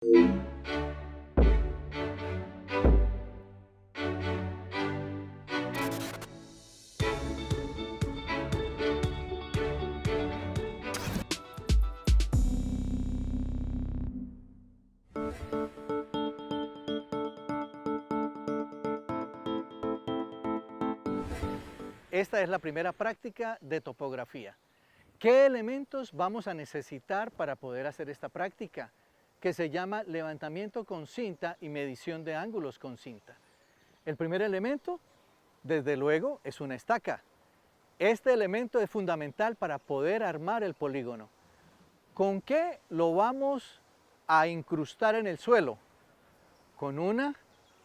Esta es la primera práctica de topografía. ¿Qué elementos vamos a necesitar para poder hacer esta práctica? Que se llama levantamiento con cinta y medición de ángulos con cinta. El primer elemento, desde luego, es una estaca. Este elemento es fundamental para poder armar el polígono. ¿Con qué lo vamos a incrustar en el suelo? Con una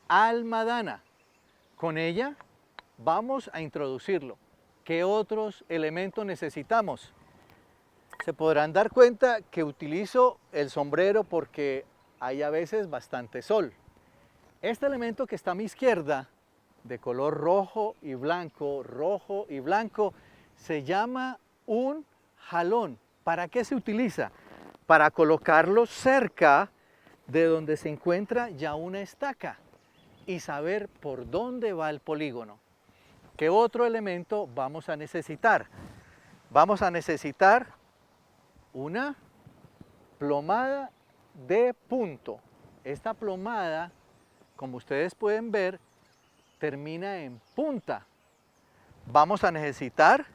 almadana. Con ella vamos a introducirlo. ¿Qué otros elementos necesitamos? Se podrán dar cuenta que utilizo el sombrero porque hay a veces bastante sol. Este elemento que está a mi izquierda, de color rojo y blanco, se llama un jalón. ¿Para qué se utiliza? Para colocarlo cerca de donde se encuentra ya una estaca y saber por dónde va el polígono. ¿Qué otro elemento vamos a necesitar? Vamos a necesitar una plomada de punto. Esta plomada, como ustedes pueden ver, termina en punta. Vamos a necesitar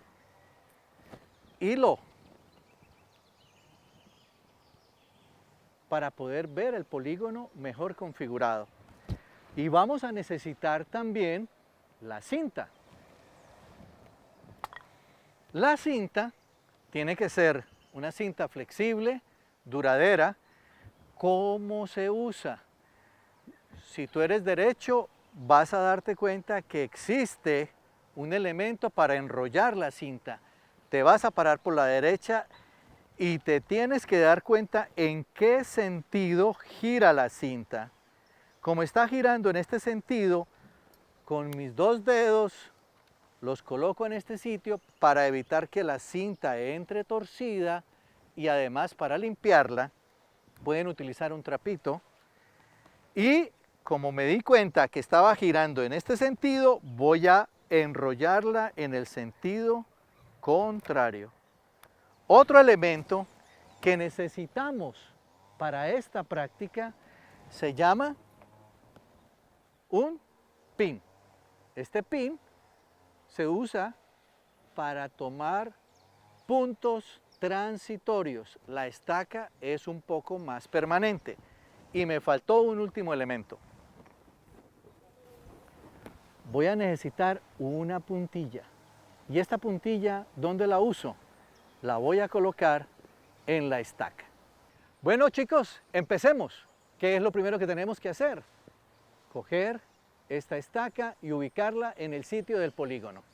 hilo para poder ver el polígono mejor configurado. Y vamos a necesitar también la cinta. La cinta tiene que ser una cinta flexible, duradera. ¿Cómo se usa? Si tú eres derecho, vas a darte cuenta que existe un elemento para enrollar la cinta. Te vas a parar por la derecha y te tienes que dar cuenta en qué sentido gira la cinta. Como está girando en este sentido, con mis dos dedos los coloco en este sitio para evitar que la cinta entre torcida y además para limpiarla pueden utilizar un trapito. Y como me di cuenta que estaba girando en este sentido, voy a enrollarla en el sentido contrario. Otro elemento que necesitamos para esta práctica se llama un pin. Este pin se usa para tomar puntos transitorios. La estaca es un poco más permanente. Y me faltó un último elemento. Voy a necesitar una puntilla. ¿Y esta puntilla dónde la uso? La voy a colocar en la estaca. Bueno, chicos, empecemos. ¿Qué es lo primero que tenemos que hacer? Coger esta estaca y ubicarla en el sitio del polígono.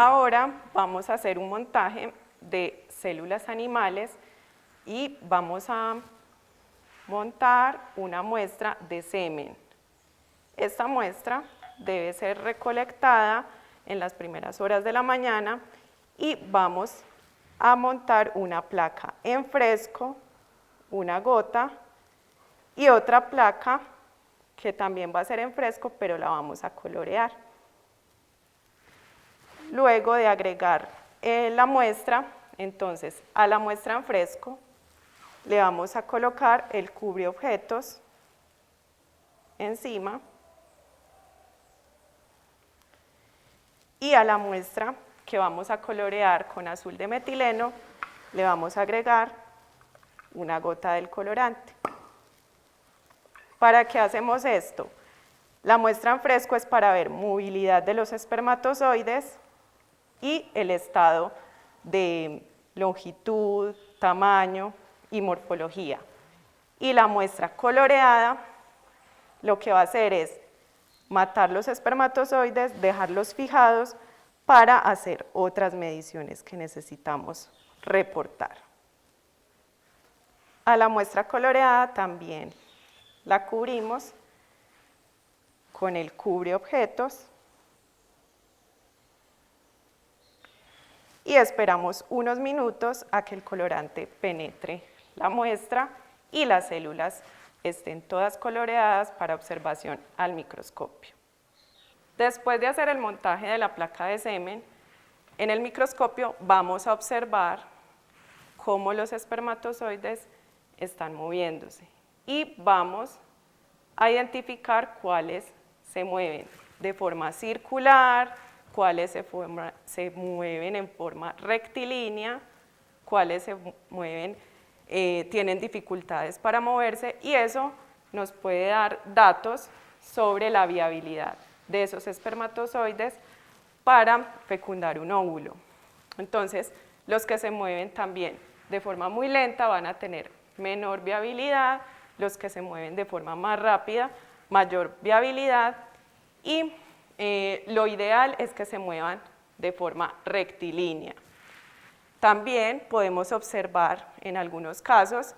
Ahora vamos a hacer un montaje de células animales y vamos a montar una muestra de semen. Esta muestra debe ser recolectada en las primeras horas de la mañana y vamos a montar una placa en fresco, una gota y otra placa que también va a ser en fresco, pero la vamos a colorear. Luego de agregar la muestra, entonces a la muestra en fresco le vamos a colocar el cubreobjetos encima y a la muestra que vamos a colorear con azul de metileno le vamos a agregar una gota del colorante. ¿Para qué hacemos esto? La muestra en fresco es para ver movilidad de los espermatozoides y el estado de longitud, tamaño y morfología. Y la muestra coloreada lo que va a hacer es matar los espermatozoides, dejarlos fijados para hacer otras mediciones que necesitamos reportar. A la muestra coloreada también la cubrimos con el cubre objetos y esperamos unos minutos a que el colorante penetre la muestra y las células estén todas coloreadas para observación al microscopio. Después de hacer el montaje de la placa de semen, en el microscopio vamos a observar cómo los espermatozoides están moviéndose y vamos a identificar cuáles se mueven de forma circular, cuáles se mueven en forma rectilínea, cuáles se mueven, tienen dificultades para moverse, y eso nos puede dar datos sobre la viabilidad de esos espermatozoides para fecundar un óvulo. Entonces, los que se mueven también de forma muy lenta van a tener menor viabilidad, los que se mueven de forma más rápida, mayor viabilidad, y lo ideal es que se muevan de forma rectilínea. También podemos observar en algunos casos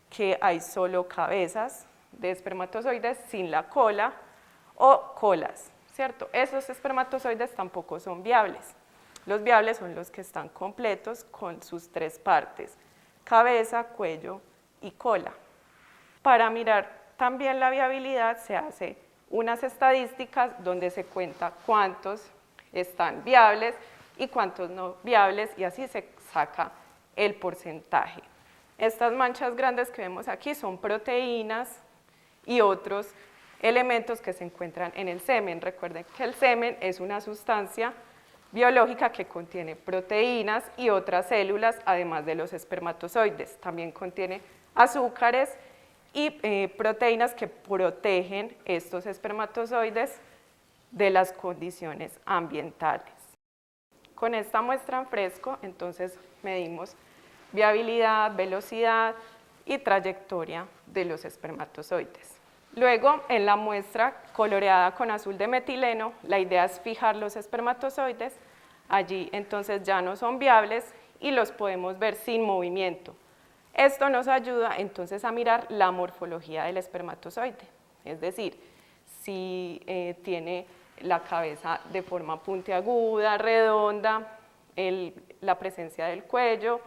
que hay solo cabezas de espermatozoides sin la cola o colas, ¿cierto? Esos espermatozoides tampoco son viables. Los viables son los que están completos con sus tres partes: cabeza, cuello y cola. Para mirar también la viabilidad se hace unas estadísticas donde se cuenta cuántos están viables y cuántos no viables, y así se saca el porcentaje. Estas manchas grandes que vemos aquí son proteínas y otros elementos que se encuentran en el semen. Recuerden que el semen es una sustancia biológica que contiene proteínas y otras células, además de los espermatozoides. También contiene azúcares y proteínas que protegen estos espermatozoides de las condiciones ambientales. Con esta muestra en fresco, entonces medimos viabilidad, velocidad y trayectoria de los espermatozoides. Luego, en la muestra coloreada con azul de metileno, la idea es fijar los espermatozoides. Allí entonces ya no son viables y los podemos ver sin movimiento. Esto nos ayuda entonces a mirar la morfología del espermatozoide, es decir, si tiene la cabeza de forma puntiaguda, redonda, la presencia del cuello,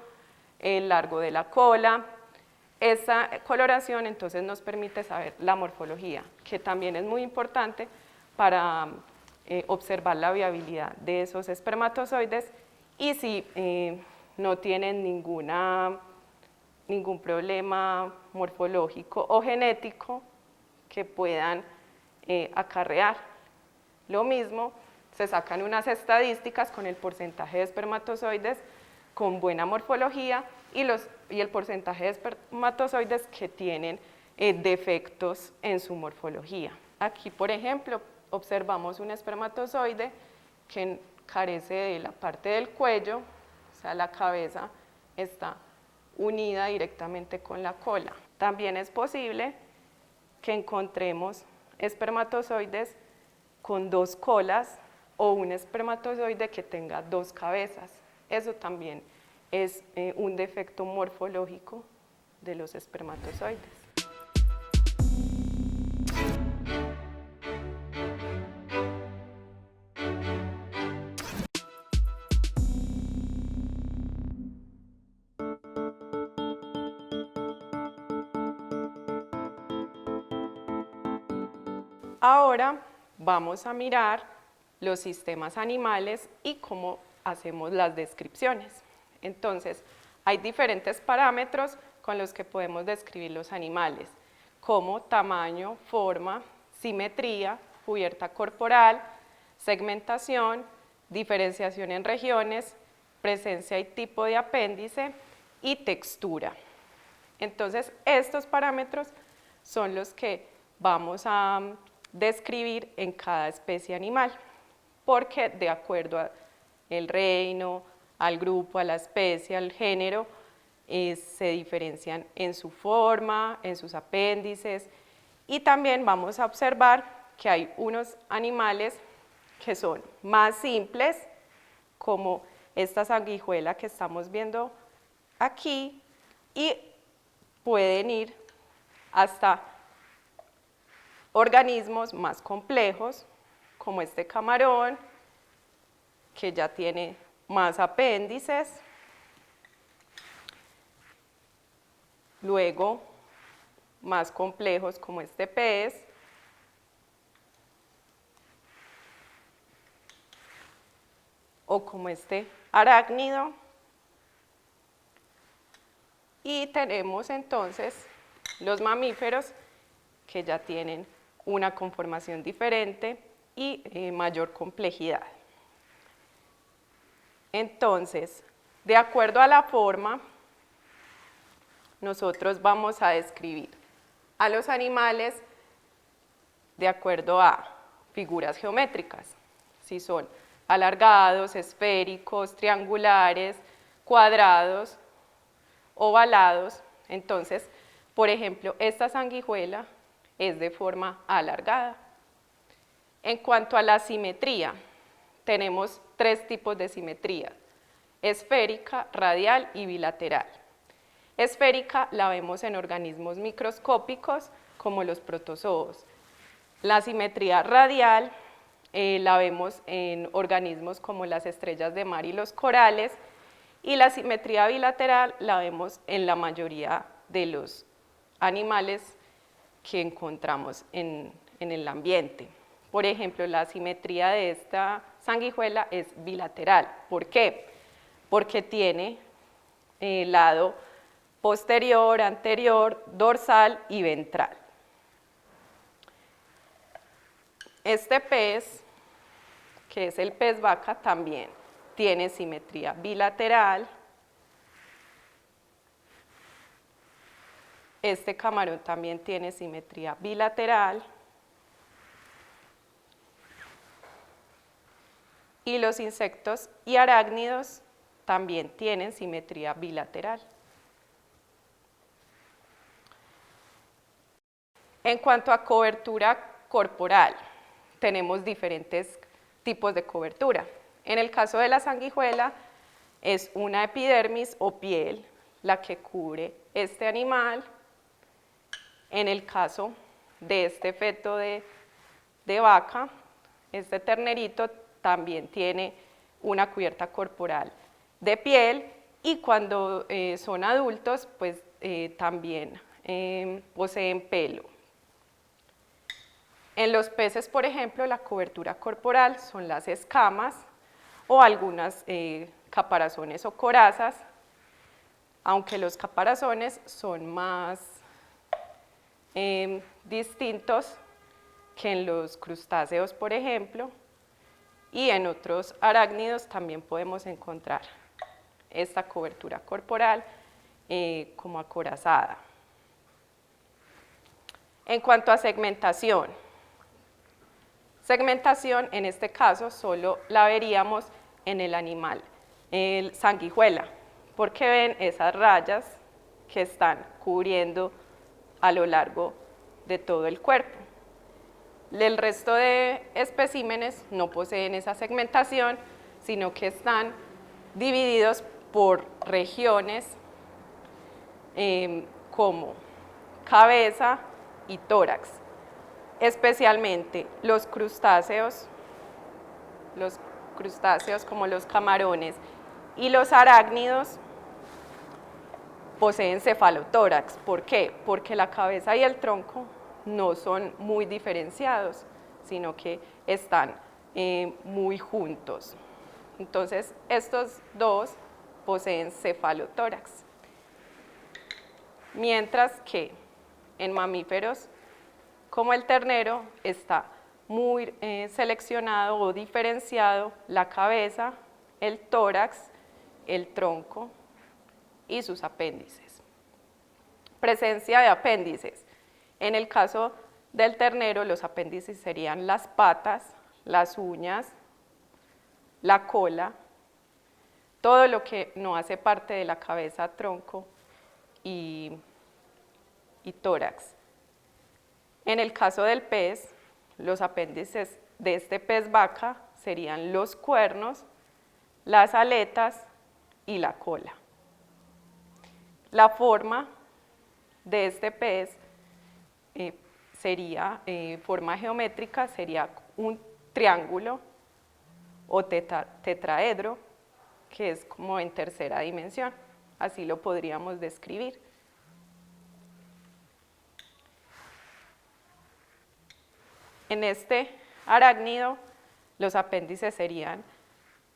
el largo de la cola. Esa coloración entonces nos permite saber la morfología, que también es muy importante para observar la viabilidad de esos espermatozoides, y si no tienen ningún problema morfológico o genético que puedan acarrear. Lo mismo, se sacan unas estadísticas con el porcentaje de espermatozoides con buena morfología y el porcentaje de espermatozoides que tienen defectos en su morfología. Aquí, por ejemplo, observamos un espermatozoide que carece de la parte del cuello, o sea, la cabeza está unida directamente con la cola. También es posible que encontremos espermatozoides con dos colas o un espermatozoide que tenga dos cabezas. Eso también es un defecto morfológico de los espermatozoides. Ahora vamos a mirar los sistemas animales y cómo hacemos las descripciones. Entonces, hay diferentes parámetros con los que podemos describir los animales, como tamaño, forma, simetría, cubierta corporal, segmentación, diferenciación en regiones, presencia y tipo de apéndice y textura. Entonces, estos parámetros son los que vamos a describir en cada especie animal, porque de acuerdo al reino, al grupo, a la especie, al género, se diferencian en su forma, en sus apéndices, y también vamos a observar que hay unos animales que son más simples, como esta sanguijuela que estamos viendo aquí, y pueden ir hasta organismos más complejos, como este camarón, que ya tiene más apéndices. Luego, más complejos como este pez. O como este arácnido. Y tenemos entonces los mamíferos que ya tienen una conformación diferente y mayor complejidad. Entonces, de acuerdo a la forma, nosotros vamos a describir a los animales de acuerdo a figuras geométricas, si son alargados, esféricos, triangulares, cuadrados, ovalados. Entonces, por ejemplo, esta sanguijuela es de forma alargada. En cuanto a la simetría, tenemos tres tipos de simetría: esférica, radial y bilateral. Esférica la vemos en organismos microscópicos como los protozoos. La simetría radial la vemos en organismos como las estrellas de mar y los corales, y la simetría bilateral la vemos en la mayoría de los animales que encontramos en el ambiente. Por ejemplo, la simetría de esta sanguijuela es bilateral. ¿Por qué? Porque tiene lado posterior, anterior, dorsal y ventral. Este pez, que es el pez vaca, también tiene simetría bilateral. Este camarón también tiene simetría bilateral. Y los insectos y arácnidos también tienen simetría bilateral. En cuanto a cobertura corporal, tenemos diferentes tipos de cobertura. En el caso de la sanguijuela, es una epidermis o piel la que cubre este animal. En el caso de este feto de vaca, este ternerito también tiene una cubierta corporal de piel, y cuando son adultos, pues también poseen pelo. En los peces, por ejemplo, la cobertura corporal son las escamas o algunas caparazones o corazas, aunque los caparazones son más distintos que en los crustáceos, por ejemplo, y en otros arácnidos también podemos encontrar esta cobertura corporal como acorazada. En cuanto a segmentación, en este caso solo la veríamos en el animal, el sanguijuela, porque ven esas rayas que están cubriendo a lo largo de todo el cuerpo. El resto de especímenes no poseen esa segmentación, sino que están divididos por regiones como cabeza y tórax. Especialmente los crustáceos como los camarones y los arácnidos poseen cefalotórax. ¿Por qué? Porque la cabeza y el tronco no son muy diferenciados, sino que están muy juntos. Entonces, estos dos poseen cefalotórax. Mientras que en mamíferos como el ternero está muy seleccionado o diferenciado la cabeza, el tórax, el tronco y sus apéndices. Presencia de apéndices. En el caso del ternero, los apéndices serían las patas, las uñas, la cola, todo lo que no hace parte de la cabeza, tronco y tórax. En el caso del pez, los apéndices de este pez vaca serían los cuernos, las aletas y la cola. La forma de este pez forma geométrica, sería un triángulo o tetraedro, que es como en tercera dimensión. Así lo podríamos describir. En este arácnido, los apéndices serían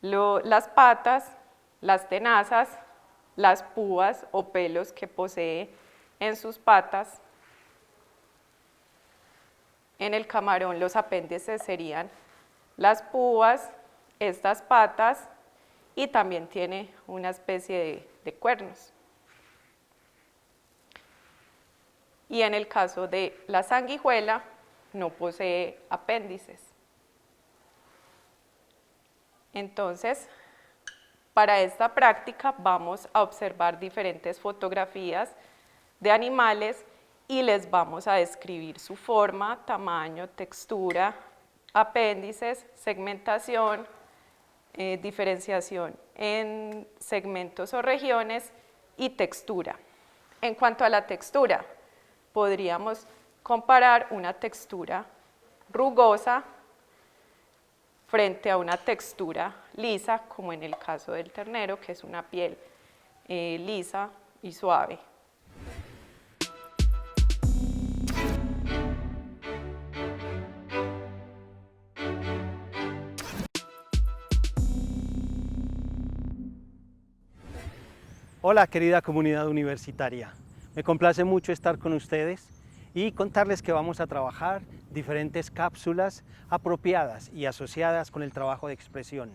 las patas, las tenazas, las púas o pelos que posee en sus patas. En el camarón, los apéndices serían las púas, estas patas, y también tiene una especie de cuernos. Y en el caso de la sanguijuela, no posee apéndices. Entonces, para esta práctica vamos a observar diferentes fotografías de animales y les vamos a describir su forma, tamaño, textura, apéndices, segmentación, diferenciación en segmentos o regiones y textura. En cuanto a la textura, podríamos comparar una textura rugosa frente a una textura lisa, como en el caso del ternero, que es una piel lisa y suave. Hola querida comunidad universitaria, me complace mucho estar con ustedes y contarles que vamos a trabajar diferentes cápsulas apropiadas y asociadas con el trabajo de expresión,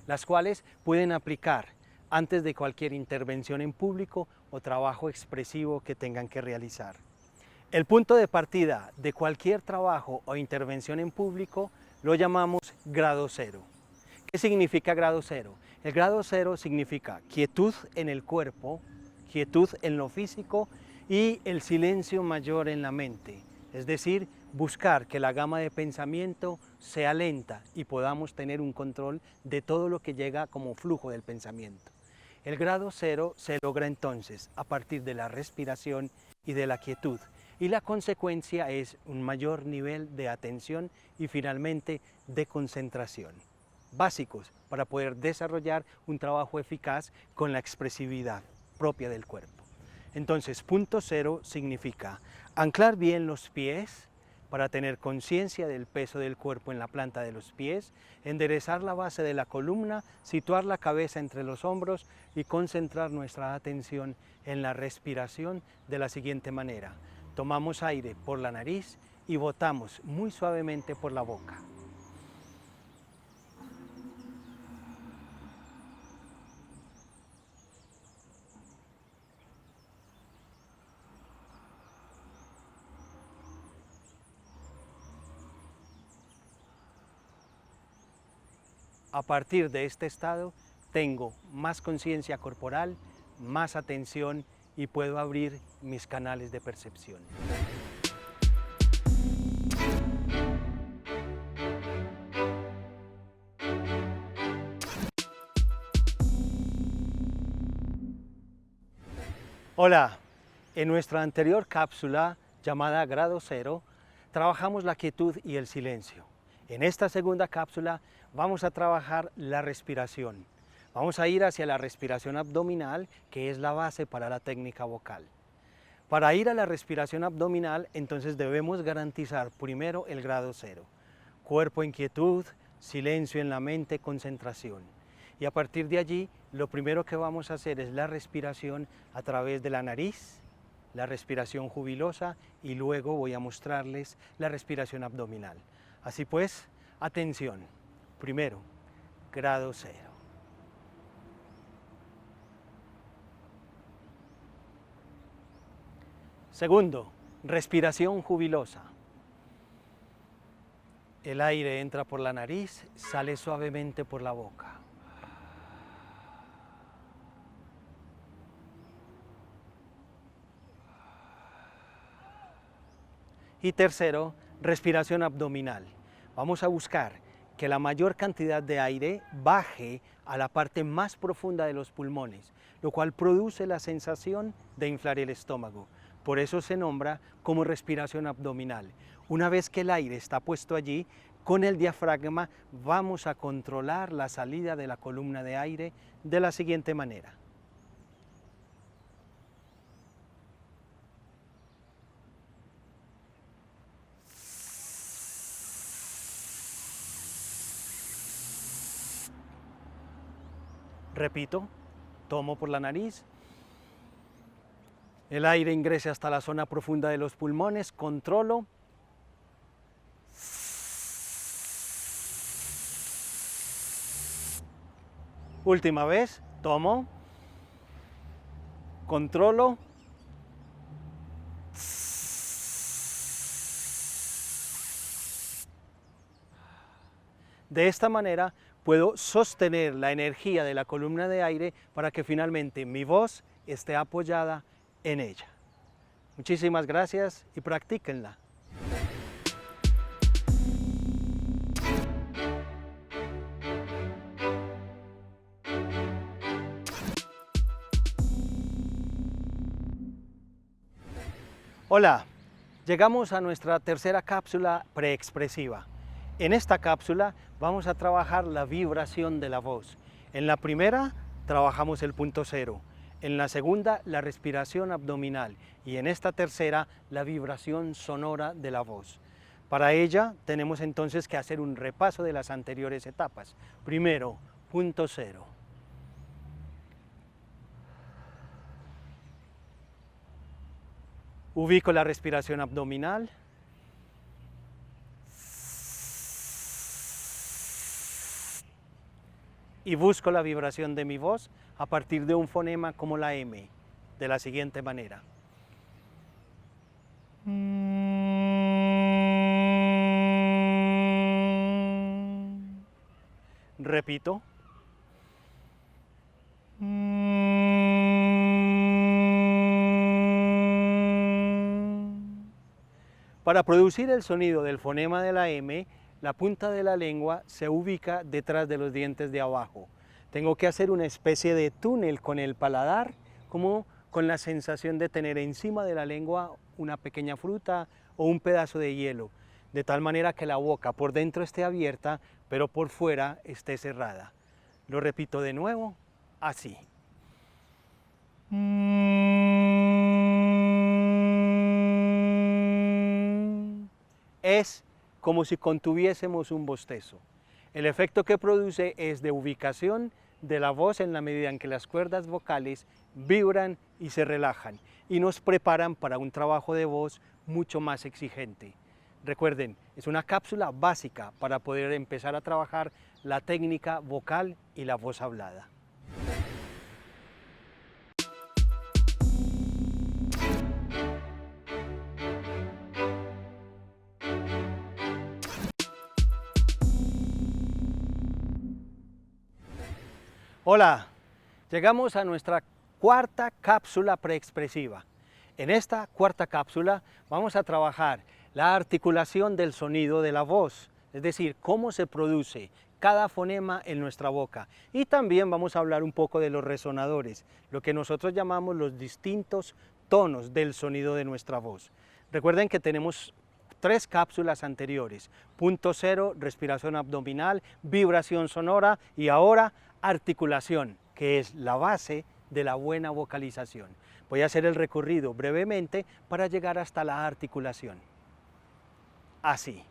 las cuales pueden aplicar antes de cualquier intervención en público o trabajo expresivo que tengan que realizar. El punto de partida de cualquier trabajo o intervención en público lo llamamos grado cero. ¿Qué significa grado cero? El grado cero significa quietud en el cuerpo, quietud en lo físico y el silencio mayor en la mente. Es decir, buscar que la gama de pensamiento sea lenta y podamos tener un control de todo lo que llega como flujo del pensamiento. El grado cero se logra entonces a partir de la respiración y de la quietud. Y la consecuencia es un mayor nivel de atención y finalmente de concentración. Básicos para poder desarrollar un trabajo eficaz con la expresividad propia del cuerpo. Entonces, punto cero significa anclar bien los pies para tener conciencia del peso del cuerpo en la planta de los pies, enderezar la base de la columna, situar la cabeza entre los hombros y concentrar nuestra atención en la respiración de la siguiente manera. Tomamos aire por la nariz y botamos muy suavemente por la boca. A partir de este estado tengo más conciencia corporal, más atención y puedo abrir mis canales de percepción. Hola, en nuestra anterior cápsula llamada grado cero, trabajamos la quietud y el silencio. En esta segunda cápsula vamos a trabajar la respiración. Vamos a ir hacia la respiración abdominal, que es la base para la técnica vocal. Para ir a la respiración abdominal, entonces debemos garantizar primero el grado cero. Cuerpo en quietud, silencio en la mente, concentración. Y a partir de allí, lo primero que vamos a hacer es la respiración a través de la nariz, la respiración jubilosa, y luego voy a mostrarles la respiración abdominal. Así pues, atención. Primero, grado cero. Segundo, respiración jubilosa. El aire entra por la nariz, sale suavemente por la boca. Y tercero, respiración abdominal. Vamos a buscar que la mayor cantidad de aire baje a la parte más profunda de los pulmones, lo cual produce la sensación de inflar el estómago. Por eso se nombra como respiración abdominal. Una vez que el aire está puesto allí, con el diafragma vamos a controlar la salida de la columna de aire de la siguiente manera. Repito, tomo por la nariz, el aire ingresa hasta la zona profunda de los pulmones, controlo. Última vez, tomo, controlo. De esta manera puedo sostener la energía de la columna de aire para que finalmente mi voz esté apoyada en ella. Muchísimas gracias y practíquenla. Hola, llegamos a nuestra tercera cápsula preexpresiva. En esta cápsula vamos a trabajar la vibración de la voz. En la primera trabajamos el punto cero, en la segunda la respiración abdominal y en esta tercera la vibración sonora de la voz. Para ella tenemos entonces que hacer un repaso de las anteriores etapas. Primero, punto cero. Ubico la respiración abdominal. Y busco la vibración de mi voz a partir de un fonema como la M, de la siguiente manera. Repito. Para producir el sonido del fonema de la M, la punta de la lengua se ubica detrás de los dientes de abajo. Tengo que hacer una especie de túnel con el paladar, como con la sensación de tener encima de la lengua una pequeña fruta o un pedazo de hielo, de tal manera que la boca por dentro esté abierta, pero por fuera esté cerrada. Lo repito de nuevo, así. Es como si contuviésemos un bostezo. El efecto que produce es de ubicación de la voz en la medida en que las cuerdas vocales vibran y se relajan y nos preparan para un trabajo de voz mucho más exigente. Recuerden, es una cápsula básica para poder empezar a trabajar la técnica vocal y la voz hablada. Hola, llegamos a nuestra cuarta cápsula preexpresiva. En esta cuarta cápsula vamos a trabajar la articulación del sonido de la voz, es decir, cómo se produce cada fonema en nuestra boca. Y también vamos a hablar un poco de los resonadores, lo que nosotros llamamos los distintos tonos del sonido de nuestra voz. Recuerden que tenemos 3 cápsulas anteriores: punto cero, respiración abdominal, vibración sonora y ahora articulación, que es la base de la buena vocalización. Voy a hacer el recorrido brevemente para llegar hasta la articulación. Así.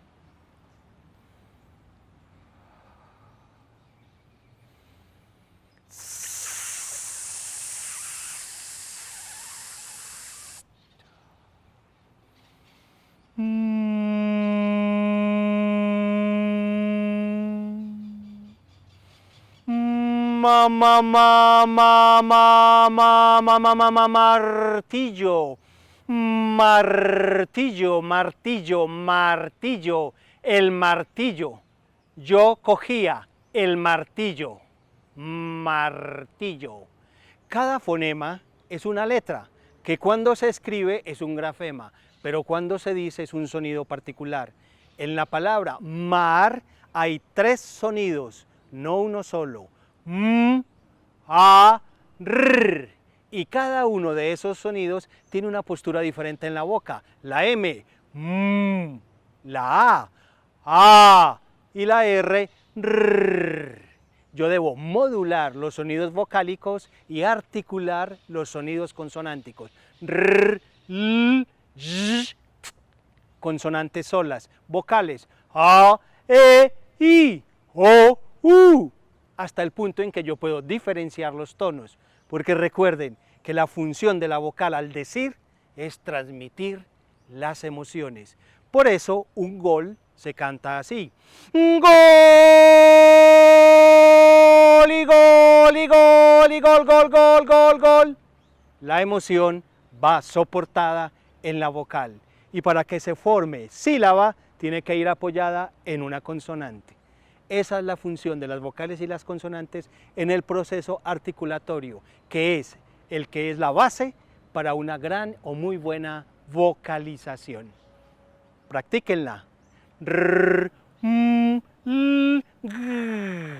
Martillo, martillo, martillo, martillo, el martillo. Yo cogía el martillo, martillo. Cada fonema es una letra. que cuando se escribe es un grafema, pero cuando se dice es un sonido particular. En la palabra mar hay 3 sonidos, no uno solo. M, A, R. Y cada uno de esos sonidos tiene una postura diferente en la boca. La M, M, la A, y la R, R. Yo debo modular los sonidos vocálicos y articular los sonidos consonánticos. R, L, J, consonantes solas, vocales, A, E, I, O, U, hasta el punto en que yo puedo diferenciar los tonos, porque recuerden que la función de la vocal al decir es transmitir las emociones. Por eso un gol se canta así. Gol y gol y gol y gol, gol, gol, gol, gol. La emoción va soportada en la vocal y para que se forme sílaba tiene que ir apoyada en una consonante. Esa es la función de las vocales y las consonantes en el proceso articulatorio, que es la base para una gran o muy buena vocalización. Practíquenla. R, m, l, g.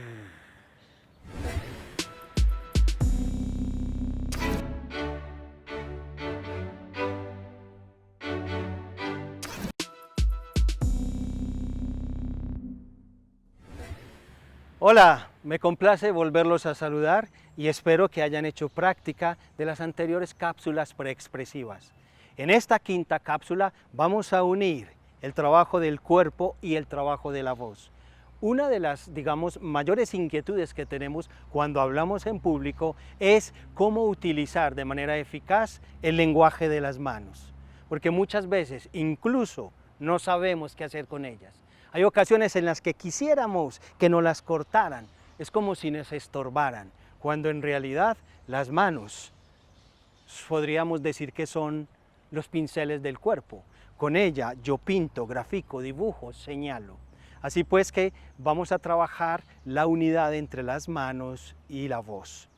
Hola, me complace volverlos a saludar y espero que hayan hecho práctica de las anteriores cápsulas preexpresivas. En esta quinta cápsula vamos a unir el trabajo del cuerpo y el trabajo de la voz. Una de las, mayores inquietudes que tenemos cuando hablamos en público es cómo utilizar de manera eficaz el lenguaje de las manos, porque muchas veces incluso no sabemos qué hacer con ellas. Hay ocasiones en las que quisiéramos que nos las cortaran, es como si nos estorbaran, cuando en realidad las manos podríamos decir que son los pinceles del cuerpo. Con ella yo pinto, grafico, dibujo, señalo. Así pues que vamos a trabajar la unidad entre las manos y la voz.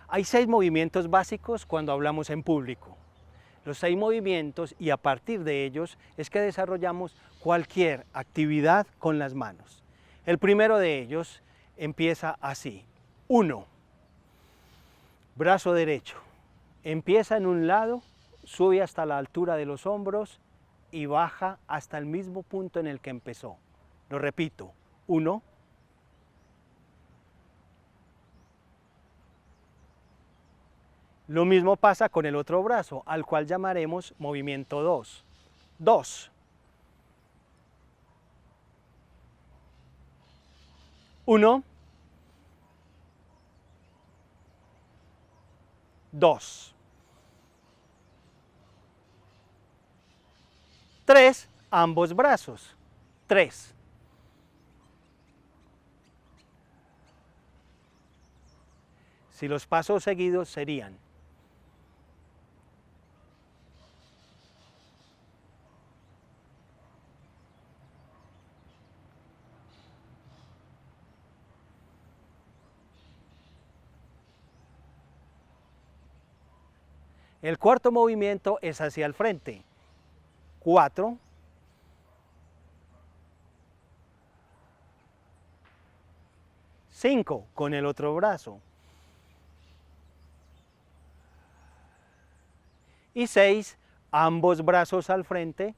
Hay 6 movimientos básicos cuando hablamos en público. Los 6 movimientos y a partir de ellos es que desarrollamos cualquier actividad con las manos. El primero de ellos empieza así. 1. Brazo derecho. Empieza en un lado, sube hasta la altura de los hombros y baja hasta el mismo punto en el que empezó. Lo repito. 1. Lo mismo pasa con el otro brazo, al cual llamaremos movimiento 2. 2. 1. 2. 3. Ambos brazos. 3. Si los pasos seguidos serían: el cuarto movimiento es hacia el frente. 4. 5 con el otro brazo. Y 6, ambos brazos al frente,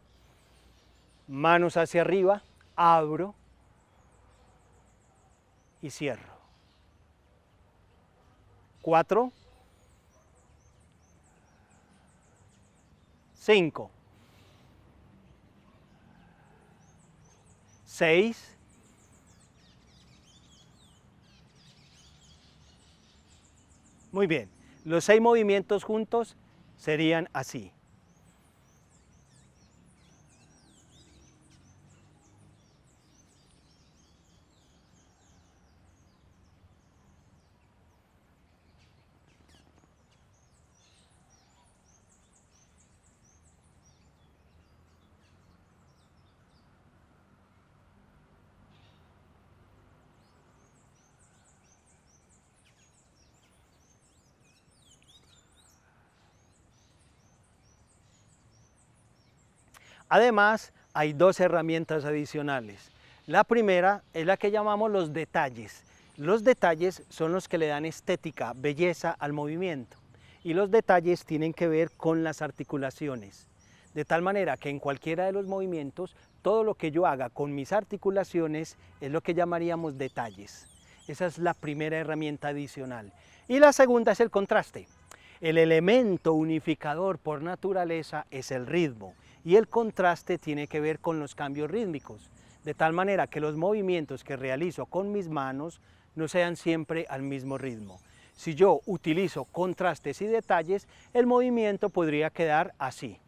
manos hacia arriba, abro y cierro. 4, 5, 6, 'Muy bien, los 6 movimientos juntos serían así. Además, hay dos herramientas adicionales. La primera es la que llamamos los detalles. Los detalles son los que le dan estética, belleza al movimiento. Y los detalles tienen que ver con las articulaciones. De tal manera que en cualquiera de los movimientos, todo lo que yo haga con mis articulaciones es lo que llamaríamos detalles. Esa es la primera herramienta adicional. Y la segunda es el contraste. El elemento unificador por naturaleza es el ritmo y el contraste tiene que ver con los cambios rítmicos, de tal manera que los movimientos que realizo con mis manos no sean siempre al mismo ritmo. Si yo utilizo contrastes y detalles, el movimiento podría quedar así.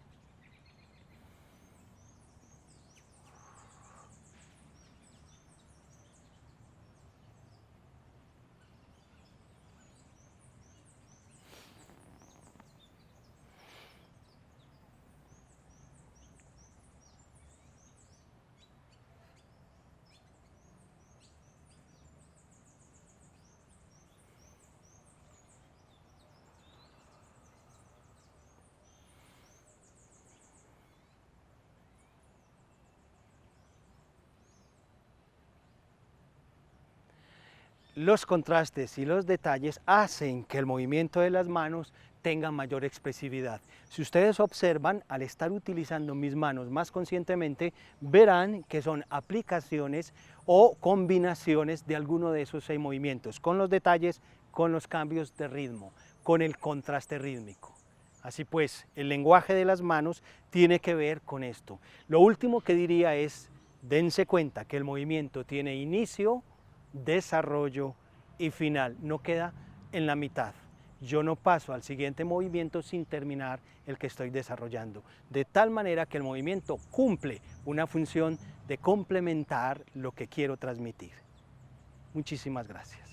Los contrastes y los detalles hacen que el movimiento de las manos tenga mayor expresividad. Si ustedes observan, al estar utilizando mis manos más conscientemente, verán que son aplicaciones o combinaciones de alguno de esos 6 movimientos, con los detalles, con los cambios de ritmo, con el contraste rítmico. Así pues, el lenguaje de las manos tiene que ver con esto. Lo último que diría es, dense cuenta que el movimiento tiene inicio, desarrollo y final, no queda en la mitad. Yo no paso al siguiente movimiento sin terminar el que estoy desarrollando, de tal manera que el movimiento cumple una función de complementar lo que quiero transmitir. Muchísimas gracias.